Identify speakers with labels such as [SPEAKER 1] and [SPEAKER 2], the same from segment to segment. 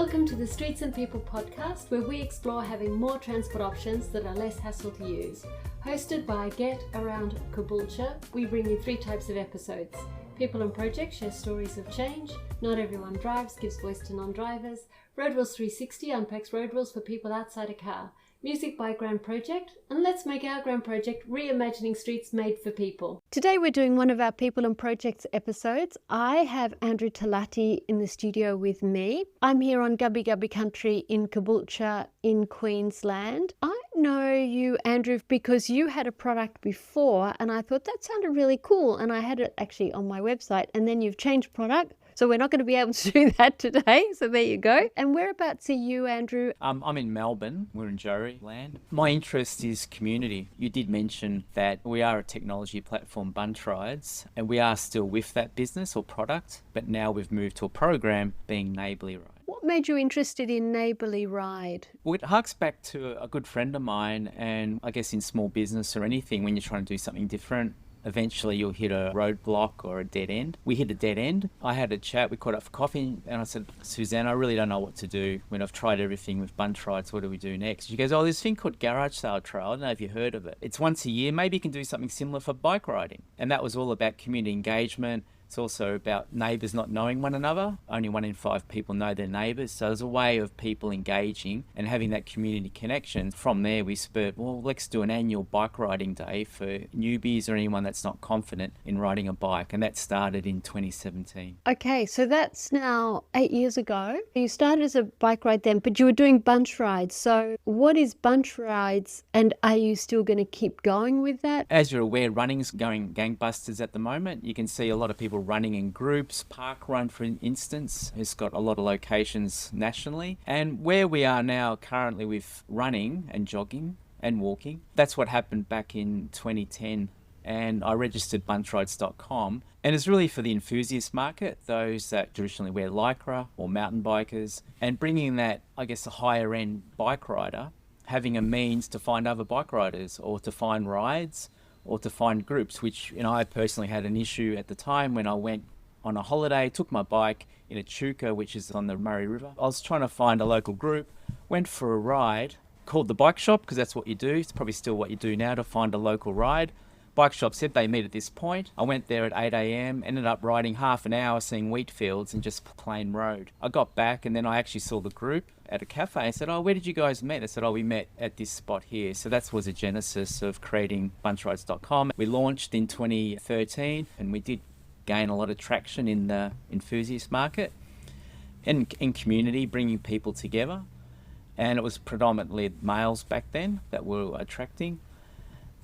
[SPEAKER 1] Welcome to the Streets and People podcast, where we explore having more transport options that are less hassle to use. Hosted by Get Around Caboolture, we bring you 3 types of episodes. People and Projects share stories of change. Not Everyone Drives gives voice to non-drivers. Road Rules 360 unpacks road rules for people outside a car. Music by Grand Project, and let's make our Grand Project reimagining streets made for people. Today we're doing one of our People and Projects episodes. I have Andrew Talati in the studio with me. I'm here on Gubbi Gubbi country in Caboolture in Queensland. I know you, Andrew, because you had a product before and I thought that sounded really cool, and I had it actually on my website, and then you've changed product. So we're not going to be able to do that today. So there you go. And whereabouts are you, Andrew?
[SPEAKER 2] I'm in Melbourne. We're in Joey land. My interest is community. You did mention that we are a technology platform, BunchRides, and we are still with that business or product, but now we've moved to a program being NeighbourlyRide.
[SPEAKER 1] What made you interested in NeighbourlyRide?
[SPEAKER 2] Well, it harks back to a good friend of mine, and I guess in small business or anything, when you're trying to do something different, eventually you'll hit a roadblock or a dead end. We hit a dead end. I had a chat, we caught up for coffee, and I said, Suzanne, I really don't know what to do when I've tried everything with BunchRides. What do we do next? She goes, oh, this thing called Garage Sale Trail. I don't know if you heard of it. It's once a year. Maybe you can do something similar for bike riding. And that was all about community engagement. It's also about neighbours not knowing one another. Only 1 in 5 people know their neighbours. So there's a way of people engaging and having that community connection. From there, we spurred, well, let's do an annual bike riding day for newbies or anyone that's not confident in riding a bike. And that started in 2017.
[SPEAKER 1] Okay, so that's now 8 years ago. You started as a bike ride then, but you were doing BunchRides. So what is BunchRides, and are you still going to keep going with that?
[SPEAKER 2] As you're aware, running's going gangbusters at the moment. You can see a lot of people running in groups. Park Run, for instance, has got a lot of locations nationally. And where we are now currently with running and jogging and walking, that's what happened back in 2010. And I registered BunchRides.com. And it's really for the enthusiast market, those that traditionally wear Lycra or mountain bikers, and bringing that, I guess, a higher end bike rider, having a means to find other bike riders or to find rides or to find groups, which, I personally had an issue at the time when I went on a holiday, took my bike in Echuca, which is on the Murray River. I was trying to find a local group, went for a ride, called the bike shop, because that's what you do. It's probably still what you do now, to find a local ride. Bike shop said they meet at this point. I went there at 8 a.m, ended up riding half an hour, seeing wheat fields and just plain road. I got back and then I actually saw the group at a cafe. I said, oh, where did you guys meet? They said, oh, we met at this spot here. So that was a genesis of creating BunchRides.com. We launched in 2013 and we did gain a lot of traction in the enthusiast market and in community, bringing people together. And it was predominantly males back then that were attracting.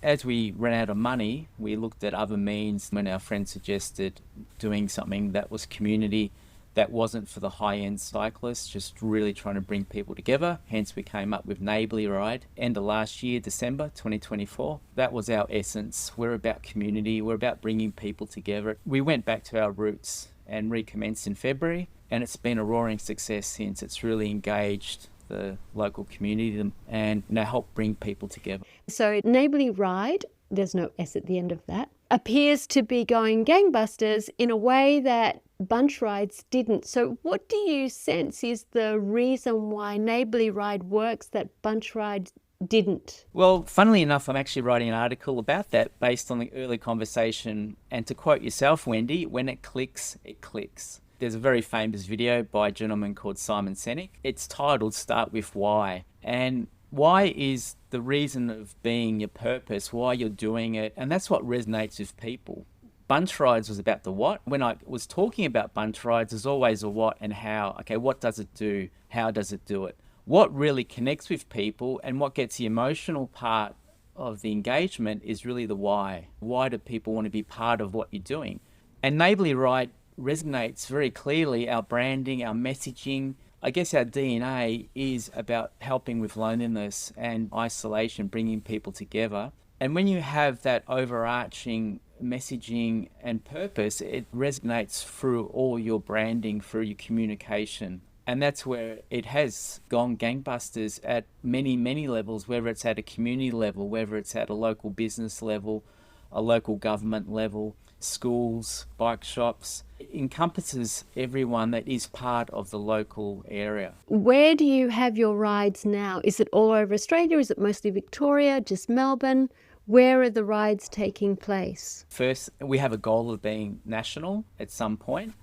[SPEAKER 2] As we ran out of money, we looked at other means when our friends suggested doing something that was community, that wasn't for the high-end cyclists, just really trying to bring people together. Hence, we came up with NeighbourlyRide. End of last year, December 2024. That was our essence. We're about community. We're about bringing people together. We went back to our roots and recommenced in February, and it's been a roaring success since. It's really engaged the local community and help bring people together.
[SPEAKER 1] So NeighbourlyRide, there's no S at the end of that, appears to be going gangbusters in a way that BunchRides didn't. So what do you sense is the reason why NeighbourlyRide works that BunchRides didn't?
[SPEAKER 2] Well, funnily enough, I'm actually writing an article about that based on the early conversation. And to quote yourself, Wendy, when it clicks, it clicks. There's a very famous video by a gentleman called Simon Sinek. It's titled Start With Why. And why is the reason of being, your purpose, why you're doing it. And that's what resonates with people. BunchRides was about the what. When I was talking about BunchRides, there's always a what and how. Okay, what does it do? How does it do it? What really connects with people and what gets the emotional part of the engagement is really the why. Why do people want to be part of what you're doing? And NeighbourlyRide resonates very clearly. Our branding, our messaging, I guess our DNA is about helping with loneliness and isolation, bringing people together. And when you have that overarching messaging and purpose, it resonates through all your branding, through your communication. And that's where it has gone gangbusters at many, many levels, whether it's at a community level, whether it's at a local business level, a local government level. schools, bike shops. It encompasses everyone that is part of the local area.
[SPEAKER 1] Where do you have your rides now? Is it all over Australia? Is it mostly Victoria, just Melbourne? Where are the rides taking place?
[SPEAKER 2] First, we have a goal of being national at some point.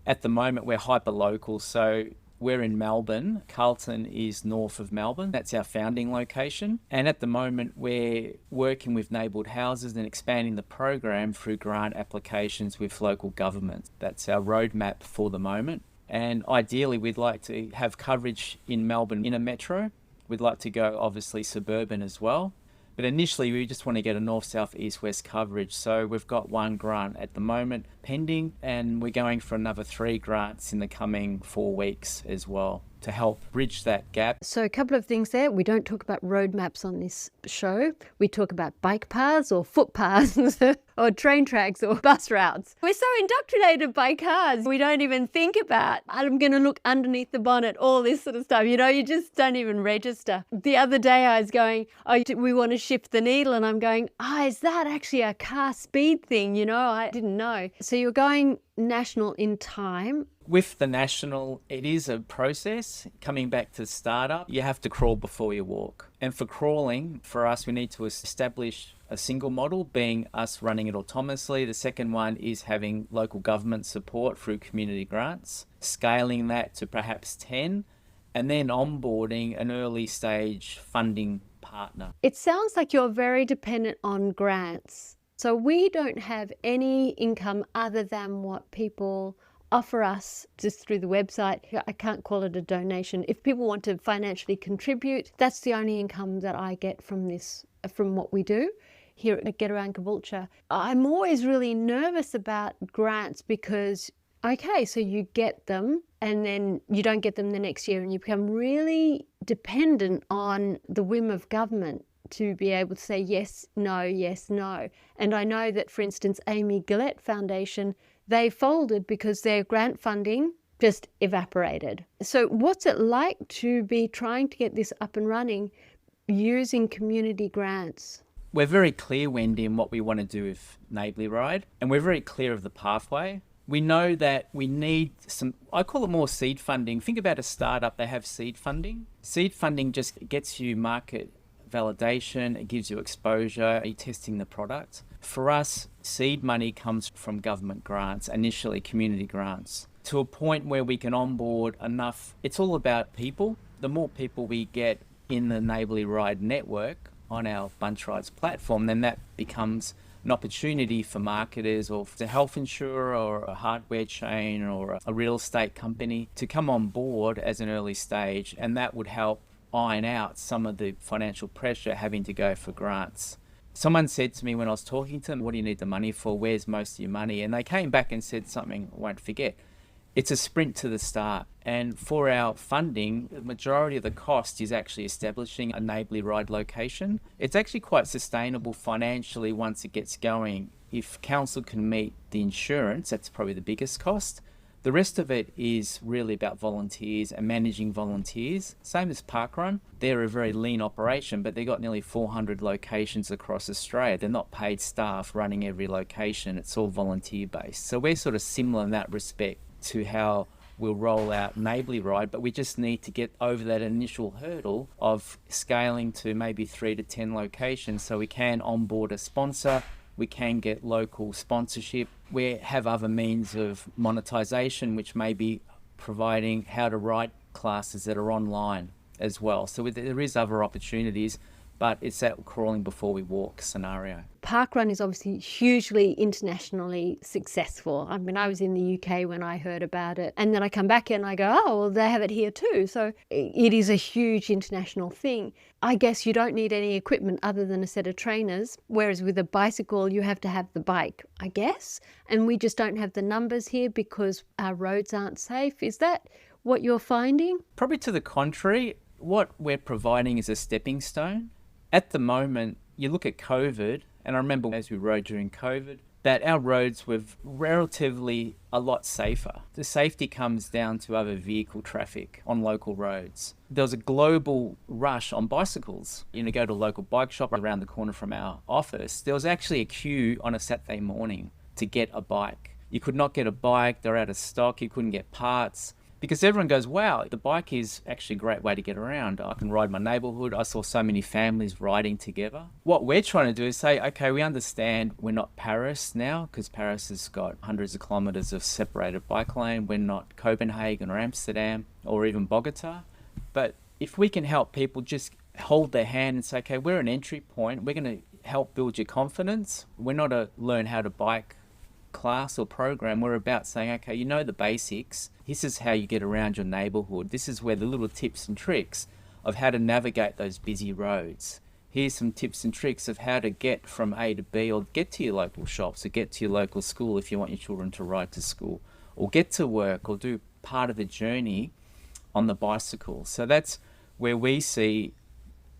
[SPEAKER 2] At the moment, we're hyper-local, so we're in Melbourne. Carlton is north of Melbourne. That's our founding location. And at the moment, we're working with neighbourhood houses and expanding the program through grant applications with local government. That's our roadmap for the moment. And ideally, we'd like to have coverage in Melbourne in a metro. We'd like to go, obviously, suburban as well. But initially, we just want to get a north, south, east, west coverage. So we've got one grant at the moment pending, and we're going for another 3 grants in the coming 4 weeks as well to help bridge that gap.
[SPEAKER 1] So a couple of things there. We don't talk about roadmaps on this show. We talk about bike paths or footpaths or train tracks or bus routes. We're so indoctrinated by cars. We don't even think about, I'm going to look underneath the bonnet, all this sort of stuff. You know, you just don't even register. The other day I was going, we want to shift the needle. And I'm going, is that actually a car speed thing? You know, I didn't know. So you're going national in time.
[SPEAKER 2] With the national, it is a process. Coming back to startup, you have to crawl before you walk. And for crawling, for us, we need to establish a single model, being us running it autonomously. The second one is having local government support through community grants, scaling that to perhaps 10, and then onboarding an early stage funding partner.
[SPEAKER 1] It sounds like you're very dependent on grants. So we don't have any income other than what people offer us just through the website. I can't call it a donation. If people want to financially contribute, that's the only income that I get from this, from what we do here at Get Around Caboolture. I'm always really nervous about grants because, okay, so you get them and then you don't get them the next year and you become really dependent on the whim of government to be able to say yes, no, yes, no. And I know that, for instance, Amy Gillette Foundation, they folded because their grant funding just evaporated. So what's it like to be trying to get this up and running using community grants?
[SPEAKER 2] We're very clear, Wendy, in what we want to do with NeighbourlyRide, and we're very clear of the pathway. We know that we need some, I call it more seed funding. Think about a startup, they have seed funding. Seed funding just gets you market validation, it gives you exposure, you're testing the product. For us, seed money comes from government grants, initially community grants, to a point where we can onboard enough. It's all about people. The more people we get in the NeighbourlyRide network on our BunchRides platform, then that becomes an opportunity for marketers or a health insurer or a hardware chain or a real estate company to come on board as an early stage, and that would help iron out some of the financial pressure having to go for grants. Someone said to me when I was talking to them, what do you need the money for? Where's most of your money? And they came back and said something I won't forget. It's a sprint to the start. And for our funding, the majority of the cost is actually establishing a NeighbourlyRide location. It's actually quite sustainable financially once it gets going. If council can meet the insurance, that's probably the biggest cost. The rest of it is really about volunteers and managing volunteers. Same as Parkrun. They're a very lean operation, but they've got nearly 400 locations across Australia. They're not paid staff running every location. It's all volunteer based. So we're sort of similar in that respect to how we'll roll out NeighbourlyRide, but we just need to get over that initial hurdle of scaling to maybe 3 to 10 locations so we can onboard a sponsor. We can get local sponsorship. We have other means of monetization, which may be providing how to write classes that are online as well. So there is other opportunities, but it's that crawling before we walk scenario.
[SPEAKER 1] Parkrun is obviously hugely internationally successful. I mean, I was in the UK when I heard about it, and then I come back here and I go, oh, well, they have it here too. So it is a huge international thing. I guess you don't need any equipment other than a set of trainers, whereas with a bicycle, you have to have the bike, I guess. And we just don't have the numbers here because our roads aren't safe. Is that what you're finding?
[SPEAKER 2] Probably to the contrary. What we're providing is a stepping stone. At the moment, you look at COVID, and I remember as we rode during COVID, that our roads were relatively a lot safer. The safety comes down to other vehicle traffic on local roads. There was a global rush on bicycles. You go to a local bike shop around the corner from our office. There was actually a queue on a Saturday morning to get a bike. You could not get a bike, they're out of stock, you couldn't get parts. Because everyone goes, wow, the bike is actually a great way to get around. I can ride my neighbourhood. I saw so many families riding together. What we're trying to do is say, okay, we understand we're not Paris now, because Paris has got hundreds of kilometres of separated bike lane. We're not Copenhagen or Amsterdam or even Bogota. But if we can help people just hold their hand and say, okay, we're an entry point. We're going to help build your confidence. We're not a learn how to bike class or program. We're about saying, okay, you know the basics. This is how you get around your neighbourhood. This is where the little tips and tricks of how to navigate those busy roads. Here's some tips and tricks of how to get from A to B, or get to your local shops, or get to your local school if you want your children to ride to school, or get to work, or do part of the journey on the bicycle. So that's where we see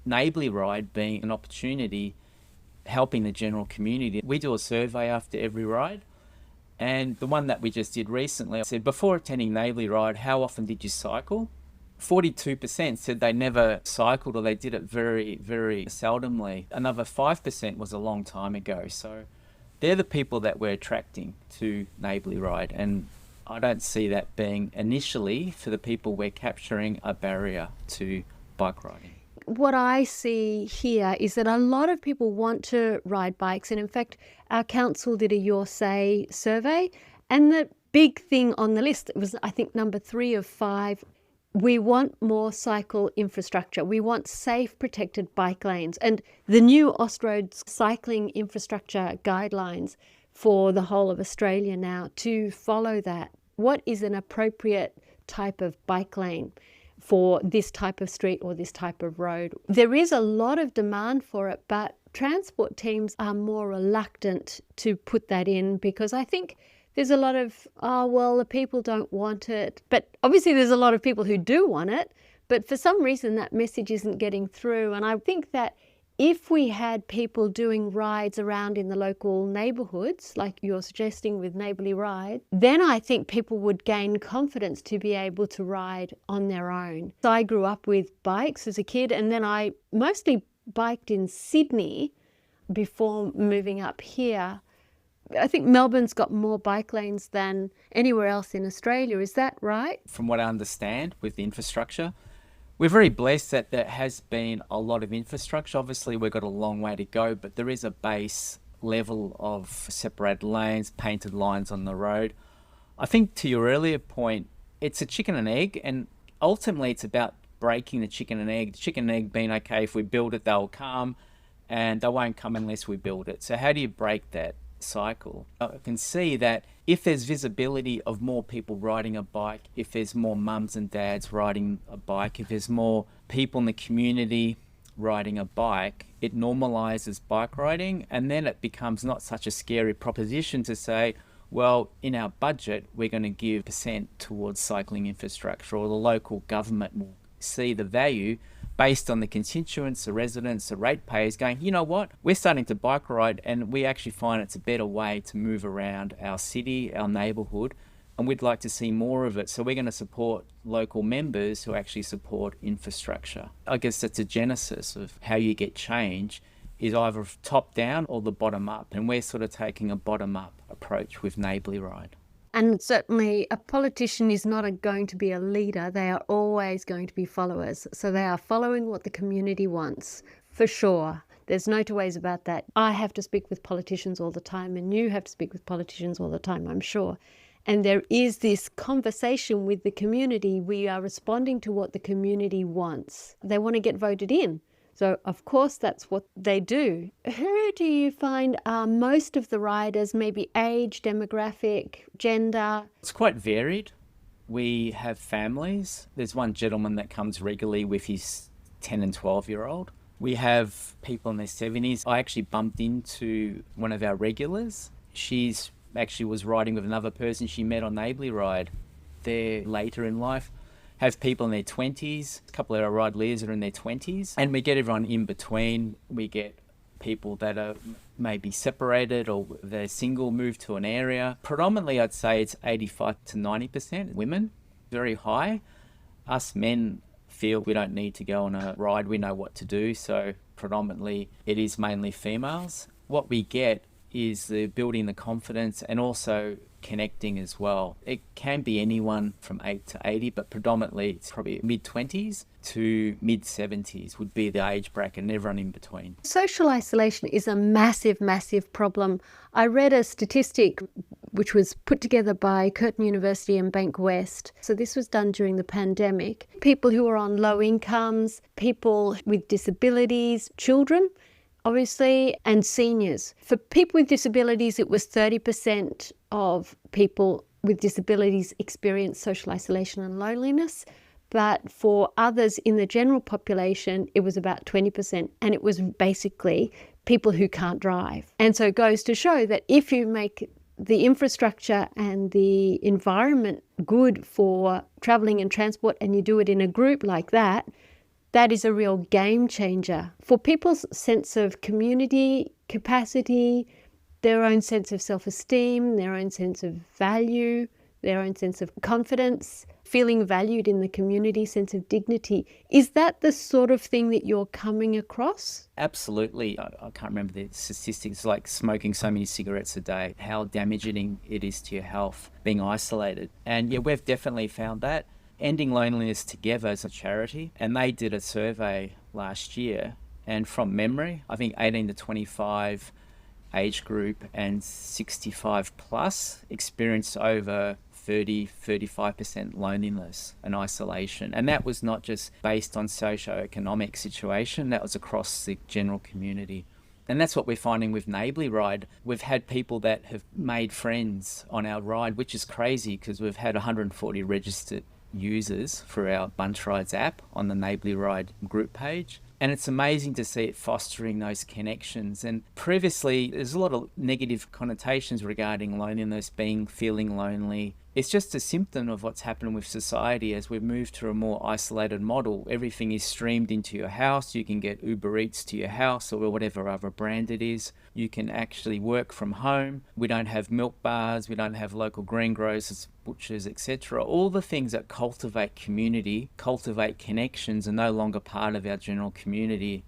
[SPEAKER 2] NeighbourlyRide being an opportunity, helping the general community. We do a survey after every ride. And the one that we just did recently, I said, before attending NeighbourlyRide, how often did you cycle? 42% said they never cycled, or they did it very, very seldomly. Another 5% was a long time ago. So they're the people that we're attracting to NeighbourlyRide. And I don't see that being initially, for the people we're capturing, a barrier to bike riding.
[SPEAKER 1] What I see here is that a lot of people want to ride bikes. And in fact, our council did a Your Say survey. And the big thing on the list, it was, I think, number 3 of 5. We want more cycle infrastructure. We want safe, protected bike lanes. And the new Austroads cycling infrastructure guidelines for the whole of Australia now to follow that. What is an appropriate type of bike lane for this type of street or this type of road? There is a lot of demand for it, but transport teams are more reluctant to put that in, because I think there's a lot of, the people don't want it. But obviously there's a lot of people who do want it, but for some reason that message isn't getting through. And I think that if we had people doing rides around in the local neighbourhoods, like you're suggesting with NeighbourlyRide, then I think people would gain confidence to be able to ride on their own. So I grew up with bikes as a kid, and then I mostly biked in Sydney before moving up here. I think Melbourne's got more bike lanes than anywhere else in Australia. Is that right?
[SPEAKER 2] From what I understand with the infrastructure, we're very blessed that there has been a lot of infrastructure. Obviously, we've got a long way to go, but there is a base level of separated lanes, painted lines on the road. I think to your earlier point, it's a chicken and egg, and ultimately it's about breaking the chicken and egg. The chicken and egg being, okay, if we build it, they'll come, and they won't come unless we build it. So how do you break that cycle? I can see that if there's visibility of more people riding a bike, if there's more mums and dads riding a bike, if there's more people in the community riding a bike, it normalizes bike riding, and then it becomes not such a scary proposition to say, well, in our budget we're going to give % towards cycling infrastructure, or the local government will see the value based on the constituents, the residents, the ratepayers going, you know what, we're starting to bike ride, and we actually find it's a better way to move around our city, our neighbourhood, and we'd like to see more of it. So we're going to support local members who actually support infrastructure. I guess that's a genesis of how you get change, is either top down or the bottom up, and we're sort of taking a bottom up approach with NeighbourlyRide.
[SPEAKER 1] And certainly a politician is not going to be a leader. They are always going to be followers. So they are following what the community wants, for sure. There's no two ways about that. I have to speak with politicians all the time, and you have to speak with politicians all the time, I'm sure. And there is this conversation with the community. We are responding to what the community wants. They want to get voted in. So, of course, that's what they do. Who do you find are most of the riders, maybe age, demographic, gender?
[SPEAKER 2] It's quite varied. We have families. There's one gentleman that comes regularly with his 10 and 12-year-old. We have people in their 70s. I actually bumped into one of our regulars. She's actually was riding with another person she met on NeighbourlyRide. They're later in life. Have people in their 20s, a couple of our ride leaders are in their 20s, and we get everyone in between. We get people that are maybe separated or they're single, move to an area. Predominantly, I'd say it's 85 to 90% women, very high. Us men feel we don't need to go on a ride, we know what to do, so predominantly it is mainly females. What we get is the building the confidence and also connecting as well. It can be anyone from 8 to 80, but predominantly it's probably mid-20s to mid-70s would be the age bracket, and everyone in between.
[SPEAKER 1] Social isolation is a massive, massive problem. I read a statistic which was put together by Curtin University and Bank West. So this was done during the pandemic. People who are on low incomes, people with disabilities, children, obviously, and seniors. For people with disabilities, it was 30% of people with disabilities experience social isolation and loneliness. But for others in the general population, it was about 20%. And it was basically people who can't drive. And so it goes to show that if you make the infrastructure and the environment good for travelling and transport, and you do it in a group like that, that is a real game changer for people's sense of community, capacity, their own sense of self-esteem, their own sense of value, their own sense of confidence, feeling valued in the community, sense of dignity. Is that the sort of thing that you're coming across?
[SPEAKER 2] Absolutely. I can't remember the statistics, like smoking so many cigarettes a day, how damaging it is to your health, being isolated. And yeah, we've definitely found that. Ending Loneliness Together is a charity, and they did a survey last year, and from memory, I think 18 to 25 age group and 65 plus experienced over 35% loneliness and isolation. And that was not just based on socio-economic situation, that was across the general community. And that's what we're finding with NeighbourlyRide. We've had people that have made friends on our ride, which is crazy because we've had 140 registered users for our BunchRides app on the NeighbourlyRide group page. And it's amazing to see it fostering those connections. And previously, there's a lot of negative connotations regarding loneliness, feeling lonely. It's just a symptom of what's happened with society as we've moved to a more isolated model. Everything is streamed into your house. You can get Uber Eats to your house or whatever other brand it is. You can actually work from home. We don't have milk bars. We don't have local greengrocers, butchers, etc. All the things that cultivate community, cultivate connections are no longer part of our general community.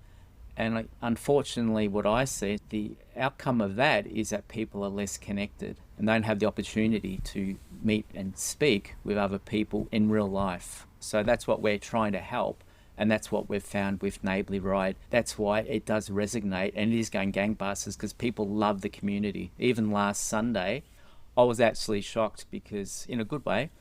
[SPEAKER 2] And unfortunately, what I see, the outcome of that is that people are less connected and don't have the opportunity to meet and speak with other people in real life. So that's what we're trying to help. And that's what we've found with NeighbourlyRide. That's why it does resonate, and it is going gangbusters because people love the community. Even last Sunday, I was actually shocked because, in a good way,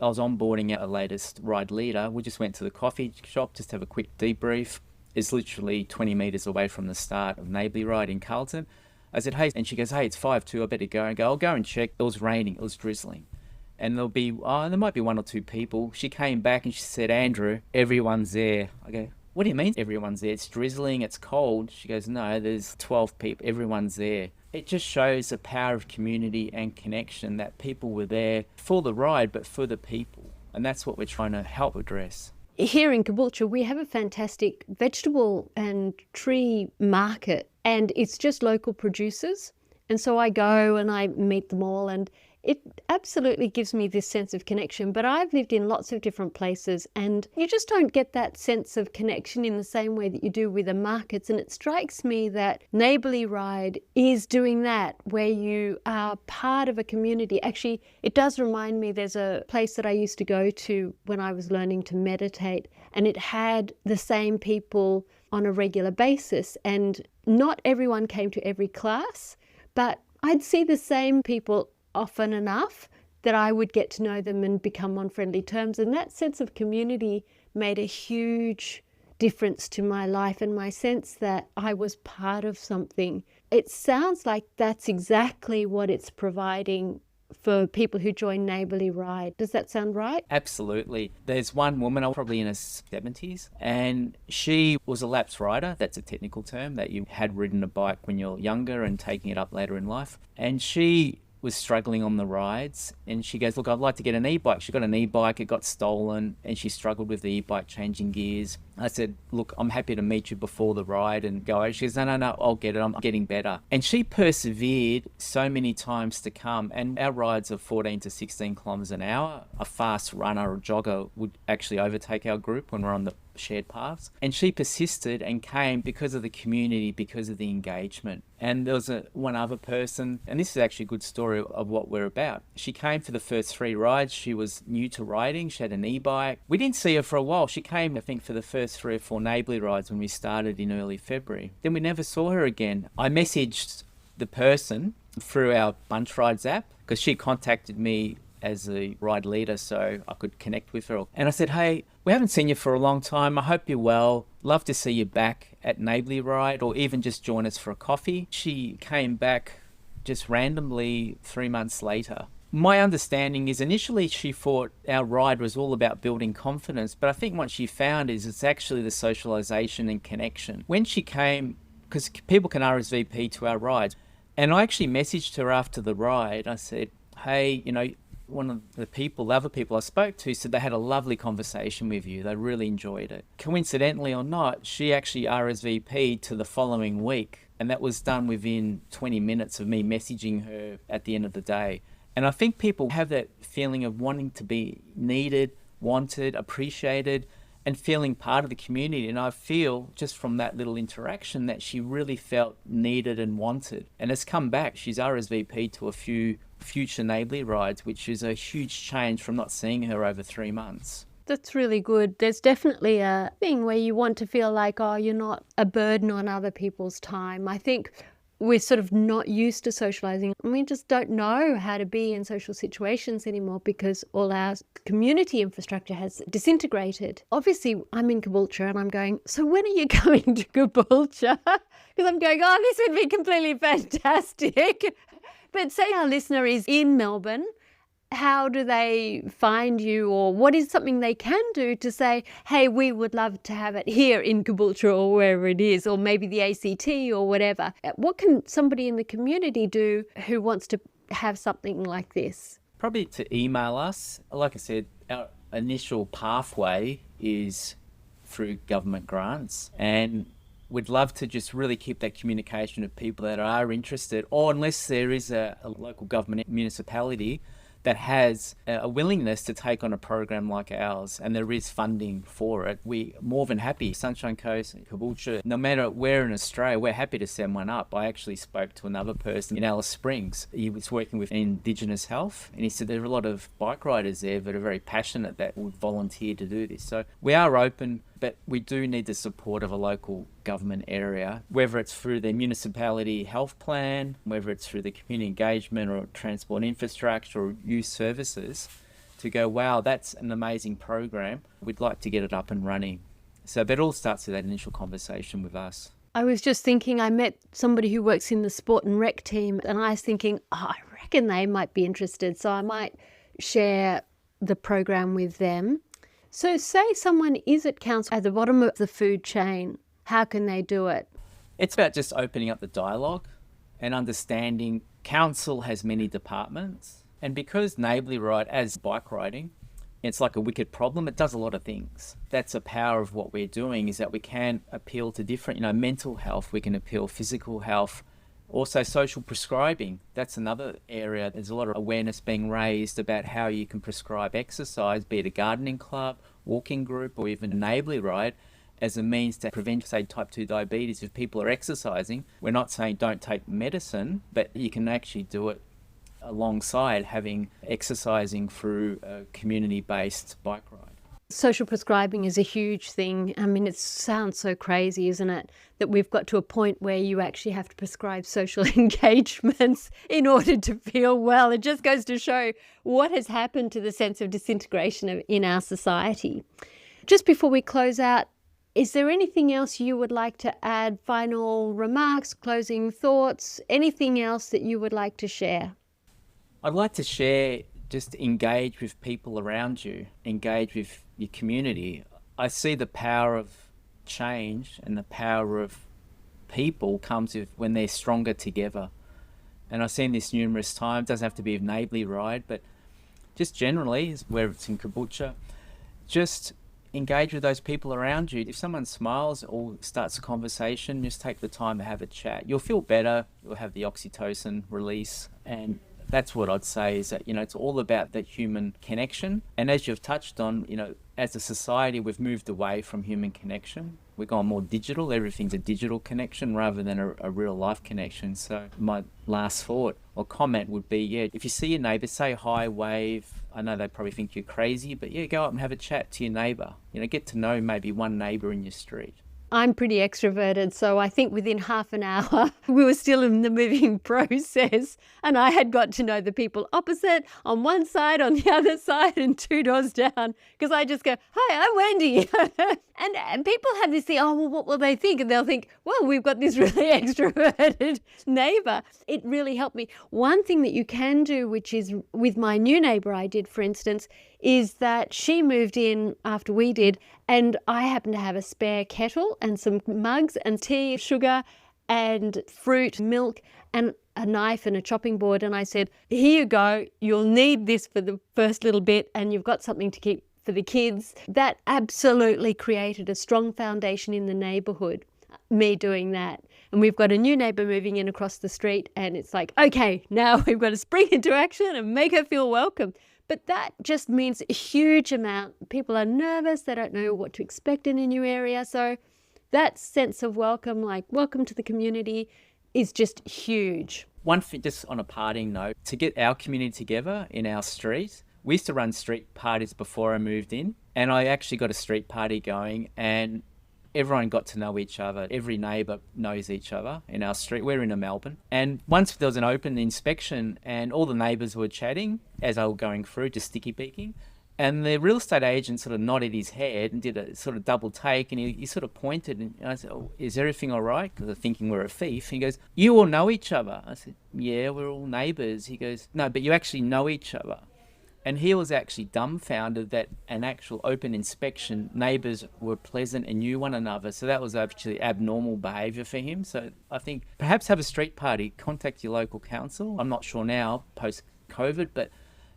[SPEAKER 2] I was onboarding our latest ride leader. We just went to the coffee shop just to have a quick debrief. It's literally 20 metres away from the start of NeighbourlyRide in Carlton. I said, hey, and she goes, hey, it's 5:02, I better go. And go, I'll go and check. It was raining, it was drizzling. And there might be one or two people. She came back and she said, Andrew, everyone's there. I go, what do you mean everyone's there? It's drizzling, it's cold. She goes, no, there's 12 people, everyone's there. It just shows the power of community and connection, that people were there for the ride, but for the people. And that's what we're trying to help address.
[SPEAKER 1] Here in Caboolture, we have a fantastic vegetable and tree market, and it's just local producers. And so I go and I meet them all, and it absolutely gives me this sense of connection. But I've lived in lots of different places, and you just don't get that sense of connection in the same way that you do with the markets. And it strikes me that NeighbourlyRide is doing that, where you are part of a community. Actually, it does remind me, there's a place that I used to go to when I was learning to meditate, and it had the same people on a regular basis. And not everyone came to every class, but I'd see the same people often enough that I would get to know them and become on friendly terms. And that sense of community made a huge difference to my life and my sense that I was part of something. It sounds like that's exactly what it's providing for people who join NeighbourlyRide. Does that sound right?
[SPEAKER 2] Absolutely. There's one woman, probably in her 70s, and she was a lapsed rider. That's a technical term, that you had ridden a bike when you're younger and taking it up later in life. And she was struggling on the rides, and she goes, look, I'd like to get an e-bike. She got an e-bike, it got stolen, and she struggled with the e-bike changing gears. I said, look, I'm happy to meet you before the ride and go. She goes, no, I'll get it. I'm getting better. And she persevered so many times to come. And our rides are 14 to 16 kilometres an hour. A fast runner or jogger would actually overtake our group when we're on the shared paths. And she persisted and came because of the community, because of the engagement. And there was one other person, and this is actually a good story of what we're about. She came for the first 3 rides. She was new to riding. She had an e-bike. We didn't see her for a while. She came, I think, for the first 3 or 4 neighbourly rides when we started in early February. Then we never saw her again. I messaged the person through our BunchRides app because she contacted me as a ride leader so I could connect with her. And I said, hey, we haven't seen you for a long time. I hope you're well. Love to see you back at NeighbourlyRide or even just join us for a coffee. She came back just randomly 3 months later. My understanding is initially she thought our ride was all about building confidence, but I think what she found is it's actually the socialisation and connection. When she came, because people can RSVP to our rides, and I actually messaged her after the ride. I said, hey, one of the other people I spoke to said they had a lovely conversation with you. They really enjoyed it. Coincidentally or not, she actually RSVP'd to the following week, and that was done within 20 minutes of me messaging her at the end of the day. And I think people have that feeling of wanting to be needed, wanted, appreciated, and feeling part of the community. And I feel just from that little interaction that she really felt needed and wanted, and has come back. She's RSVP'd to a few future neighbourly rides, which is a huge change from not seeing her over 3 months.
[SPEAKER 1] That's really good. There's definitely a thing where you want to feel like, oh, you're not a burden on other people's time. I think we're sort of not used to socialising. We just don't know how to be in social situations anymore because all our community infrastructure has disintegrated. Obviously, I'm in Caboolture and I'm going, so when are you coming to Caboolture? Because I'm going, oh, this would be completely fantastic. But say our listener is in Melbourne, how do they find you, or what is something they can do to say, hey, we would love to have it here in Caboolture or wherever it is, or maybe the ACT or whatever. What can somebody in the community do who wants to have something like this?
[SPEAKER 2] Probably to email us. Like I said, our initial pathway is through government grants, and we'd love to just really keep that communication with people that are interested, or unless there is a local government municipality that has a willingness to take on a program like ours, and there is funding for it, we're more than happy. Sunshine Coast, Caboolture, no matter where in Australia, we're happy to send one up. I actually spoke to another person in Alice Springs. He was working with Indigenous Health, and he said there are a lot of bike riders there that are very passionate that would volunteer to do this. So we are open, but we do need the support of a local government area, whether it's through the municipality health plan, whether it's through the community engagement or transport infrastructure or youth services, to go, wow, that's an amazing program. We'd like to get it up and running. So that all starts with that initial conversation with us.
[SPEAKER 1] I was just thinking, I met somebody who works in the sport and rec team, and I was thinking, oh, I reckon they might be interested. So I might share the program with them. So say someone is at council at the bottom of the food chain, how can they do it?
[SPEAKER 2] It's about just opening up the dialogue and understanding council has many departments. And because NeighbourlyRide, as bike riding, it's like a wicked problem, it does a lot of things. That's the power of what we're doing, is that we can appeal to different, mental health, we can appeal physical health, also social prescribing. That's another area. There's a lot of awareness being raised about how you can prescribe exercise, be it a gardening club, walking group, or even a NeighbourlyRide, as a means to prevent, say, type 2 diabetes. If people are exercising, we're not saying don't take medicine, but you can actually do it alongside having exercising through a community-based bike ride.
[SPEAKER 1] Social prescribing is a huge thing. I mean, it sounds so crazy, isn't it? That we've got to a point where you actually have to prescribe social engagements in order to feel well. It just goes to show what has happened to the sense of disintegration in our society. Just before we close out, is there anything else you would like to add? Final remarks, closing thoughts, anything else that you would like to share?
[SPEAKER 2] I'd like to share, just engage with people around you, engage with your community. I see the power of change and the power of people comes with when they're stronger together. And I've seen this numerous times. It doesn't have to be of NeighbourlyRide, but just generally, whether it's in Caboolture, just engage with those people around you. If someone smiles or starts a conversation, just take the time to have a chat. You'll feel better. You'll have the oxytocin release. And that's what I'd say is that, it's all about that human connection. And as you've touched on, as a society, we've moved away from human connection. We've gone more digital. Everything's a digital connection rather than a real life connection. So my last thought or comment would be, if you see your neighbour, say hi, wave. I know they probably think you're crazy, but go up and have a chat to your neighbour. Get to know maybe one neighbour in your street.
[SPEAKER 1] I'm pretty extroverted, so I think within half an hour we were still in the moving process, and I had got to know the people opposite, on one side, on the other side, and 2 doors down, because I just go, "Hi, I'm Wendy." and people have this thing, what will they think? And they'll think, well, we've got this really extroverted neighbour. It really helped me. One thing that you can do, which is with my new neighbour I did, for instance, is that she moved in after we did, and I happened to have a spare kettle and some mugs and tea, sugar and fruit, milk and a knife and a chopping board. And I said, here you go, you'll need this for the first little bit, and you've got something to keep for the kids. That absolutely created a strong foundation in the neighbourhood, me doing that. And we've got a new neighbour moving in across the street, and it's like, okay, now we've got to spring into action and make her feel welcome. But that just means a huge amount. People are nervous. They don't know what to expect in a new area. So that sense of welcome, like welcome to the community, is just huge.
[SPEAKER 2] One thing, just on a parting note, to get our community together in our street, we used to run street parties before I moved in, and I actually got a street party going, and everyone got to know each other. Every neighbour knows each other in our street. We're in Melbourne. And once there was an open inspection and all the neighbours were chatting as I was going through, just sticky beaking. And the real estate agent sort of nodded his head and did a sort of double take, and he sort of pointed, and I said, is everything all right? Because I'm thinking we're a thief. He goes, you all know each other. I said, yeah, we're all neighbours. He goes, no, but you actually know each other. And he was actually dumbfounded that an actual open inspection, neighbours were pleasant and knew one another. So that was actually abnormal behaviour for him. So I think perhaps have a street party, contact your local council. I'm not sure now, post-COVID, but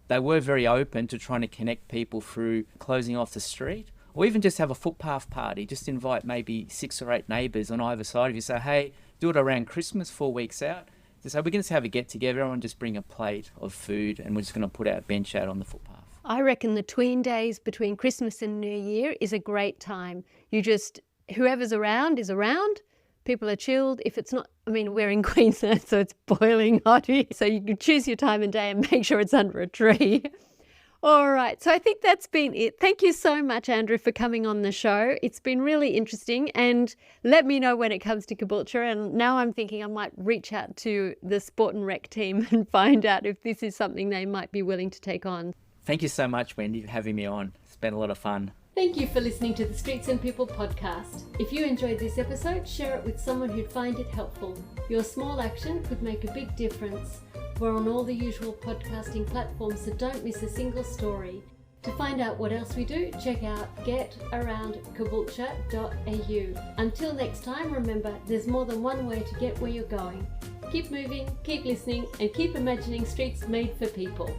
[SPEAKER 2] they were very open to trying to connect people through closing off the street. Or even just have a footpath party. Just invite maybe 6 or 8 neighbours on either side of you. Say, hey, do it around Christmas, 4 weeks out. So we're going to have a get-together, everyone just bring a plate of food, and we're just going to put our bench out on the footpath.
[SPEAKER 1] I reckon the tween days between Christmas and New Year is a great time. Whoever's around is around, people are chilled. If it's not, we're in Queensland, so it's boiling hot here. So you can choose your time and day and make sure it's under a tree. All right, so I think that's been it. Thank you so much, Andrew, for coming on the show. It's been really interesting, and let me know when it comes to Caboolture. And now I'm thinking I might reach out to the Sport and Rec team and find out if this is something they might be willing to take on.
[SPEAKER 2] Thank you so much, Wendy, for having me on. It's been a lot of fun.
[SPEAKER 1] Thank you for listening to the Streets and People podcast. If you enjoyed this episode, share it with someone who'd find it helpful. Your small action could make a big difference. We're on all the usual podcasting platforms, so don't miss a single story. To find out what else we do, check out getaroundcaboolture.au. Until next time, remember, there's more than one way to get where you're going. Keep moving, keep listening, and keep imagining streets made for people.